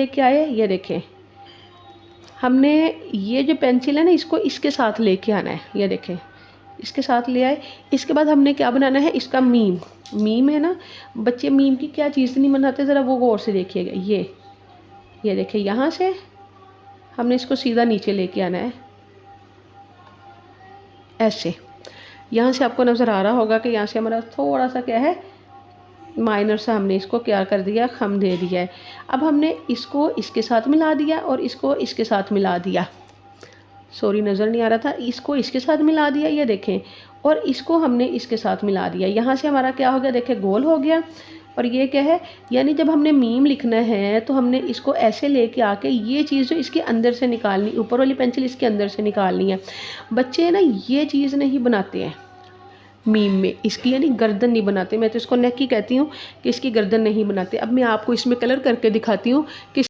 लेके आए, ये देखें हमने ये जो पेंसिल है ना इसको इसके साथ लेके आना है, ये देखें इसके साथ ले आए। इसके बाद हमने क्या बनाना है, इसका मीम, मीम है ना बच्चे, मीम की क्या चीज़ नहीं बनाते, ज़रा वो गौर से देखिएगा। ये देखिए यहाँ से हमने इसको सीधा नीचे लेके आना है ऐसे। यहाँ से आपको नज़र आ रहा होगा कि यहाँ से हमारा थोड़ा सा क्या है माइनर सा हमने इसको क्या कर दिया, खम दे दिया है। अब हमने इसको इसके साथ मिला दिया और इसको इसके साथ मिला दिया, सॉरी नज़र नहीं आ रहा था, इसको इसके साथ मिला दिया, ये देखें, और इसको हमने इसके साथ मिला दिया। यहाँ से हमारा क्या हो गया, देखें गोल हो गया। और ये क्या है, यानी जब हमने मीम लिखना है तो हमने इसको ऐसे लेके आके ये चीज़ जो इसके अंदर से निकालनी, ऊपर वाली पेंसिल इसके अंदर से निकालनी है। बच्चे ना ये चीज़ नहीं बनाते हैं मीम में, इसकी यानी गर्दन नहीं बनाते, मैं तो इसको नेक ही कहती हूँ कि इसकी गर्दन नहीं बनाते। अब मैं आपको इसमें कलर करके दिखाती हूँ कि